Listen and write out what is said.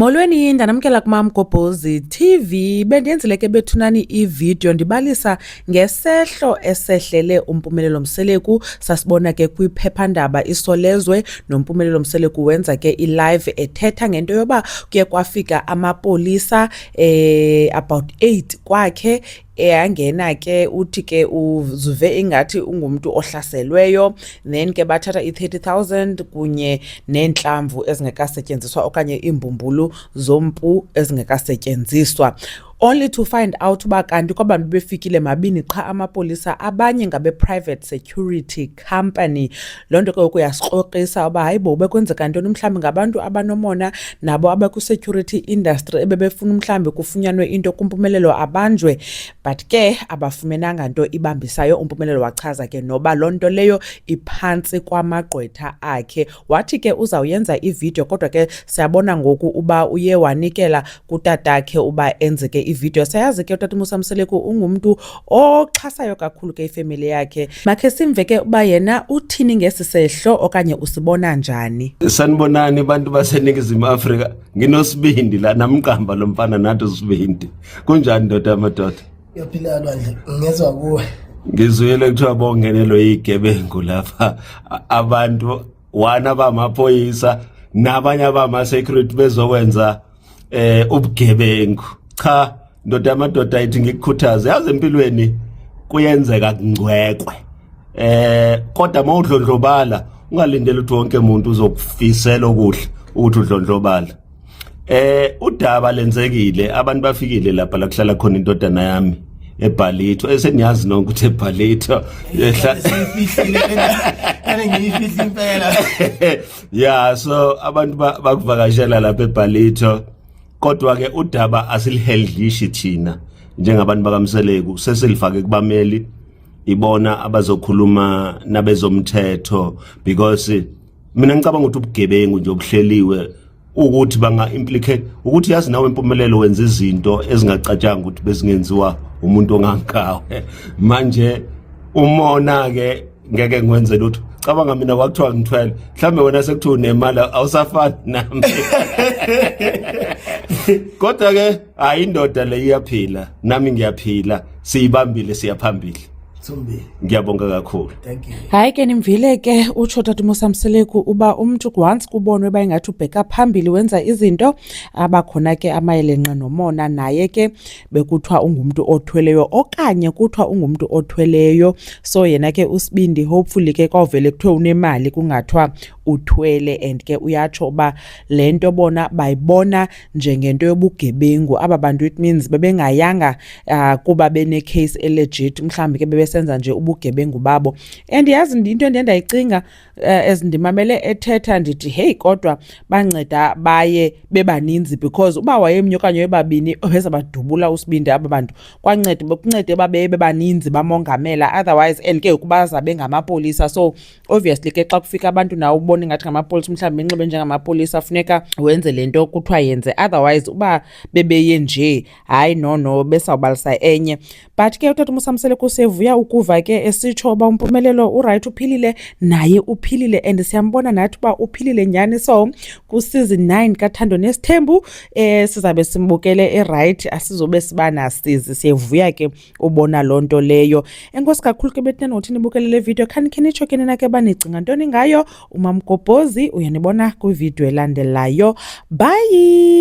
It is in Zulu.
Molweni ndanamkela kuMamgobhozi TV. Bendiyenzile ke bethunani ivideo ndibalisa ngesehlo esehlele uMpumelelo Mseleku. Sasibona ke kwiphephandaba Isolezwe noMpumelelo Mseleku wenza ke i-live ethetha ngento yoba kuye kwafika amapolisa about 8 kwakhe. Eyangena ke uthi ke uzuve ingathi ungumntu ohlaselweyo, then ke bathatha i-30,000 kunye neentlamvu ezingekasetyenziswa okanye iimbumbulu zompu ezingekasetyenziswa, only to find out uba kanti kwabantu befikile mabini qha amapolisa, abanye ngabe-private security company. Loo nto ke ukuyasixoxisa uba hayi bo bekwenzeka ntoni mhlawumbi ngabantu abanomona nabo abakwi-security industry ebebefuna mhlawumbi kufunyanwe into kuMpumelelo abanjwe, but ke abafumenanga nto ibambisayo. uMpumelelo wachaza ke noba loo nto leyo iphantsi kwamagqwetha akhe. Wathi ke uzawuyenza ivideo kodwa ke siyabona ngoku uba uye wanikela kutatakhe uba enze ke ivideo. Sayazi ke utata uMusa Mseleku ungumntu oxhasayo kakhulu ke ifemeli yakhe. Makhe simve ke uba yena uthini ngesi sehlo okanye usibona njani. Sanibonani bantu baseNingizimu Afrika, nginosibindi la namqamba lo mfana nathi usibindi. Kunjani ndoda amadoda? Yaphila Lwandle, ngezwe kuwe. Ngizwile kuthiwa bongenelo yigebengu lapha, abantu wana bamaphoyisa nabanye abama-security bezokwenza ubugebengu. Cha ndoda amadoda ayithi ngikukhuthaze, yazi empilweni kuyenzeka kungcwekwe, kodwa mawudlondlobala ungalindeli ukuthi wonke umuntu uzokufisela okuhle ukuthi udlondlobala. Udaba lenzekile, abantu bafikile lapha la kuhlala khona indodana yami eBhalito. Eseniyazi nonke ukuthi eBhalito ngiyifihla impela. yeah, so abantu bakuvakashela lapha eBhalito, kodwa ke udaba asilihedlishi thina njengabantu bakaMseleku, sesilifake kubameli ibona abazokhuluma nabezomthetho, because mina ngicabanga ukuthi ubugebengu nje obuhleliwe ukuthi banga-implicate ukuthi yazi nawe Impumelelo wenza izinto ezingacatshanga ukuthi bezingenziwa umuntu ongangawe. Manje umona ke ngeke ngwenze lutho. Cabanga mina kwakuthiwa ngithwele, mhlambe wena sekuthiwa unemali awusafani nami. Kodwa ke hayi indoda le iyaphila, nami ngiyaphila, siyibambile siyaphambili. Ngiyabonga kakhulu. Thank you. Hayi ke nimvile ke utsho tata uMusa Mseleku uba umntu once kubonwe uba ingathi ubheka phambili wenza izinto abakhona ke amayelenqa nomona, naye ke bekuthiwa ungumntu othweleyo okanye kuthiwa ungumntu othweleyo. So yena ke usibindi hopefully ke kwavele kuthiwe unemali kungathiwa uthwele, and ke uyatsho uba le nto bona bayibona njengento yobugebengu. Aba bantu it means bebengayanga kuba bene-case elegit, mhlawumbi ke bebesenza nje ubugebengu babo. And yazi into endiye ndayicinga as ndimamele ethetha ndithi hey, kodwa banceda baye bebaninzi, because uba wayemnye okanye webabini obeza badubula usibindi aba bantu kuncede babe bebaninzi bamongamela, otherwise and ke ukubaza bengamapolisa. So obviously ke xa kufika abantu nawe ubona ngathi ngamapolisa mhlawumbi benxibe njengamapolisa funeka wenze lento kuthiwa yenze, otherwise uba bebeye nje hayi no besawubalisa enye. But ke utata uMusa Mseleku sevuya ukuva ke esitsho uba uMpumelelo uright, uphilile, naye uphilile, and siyambona nathi uba uphilile nyani. So ku-season 9 kaThando Nesithembu sizabe simbukele eright, asizobe siba nasizi. Siyavuya ke ubona loo nto leyo. Enkosi kakhulu ke bethina nothi nibukele le video. Khanikhe nitsho ke nina ke banicinga ntoni ngayo. uMamgobhozi uyanibona kwivideo elandelayo. Bye.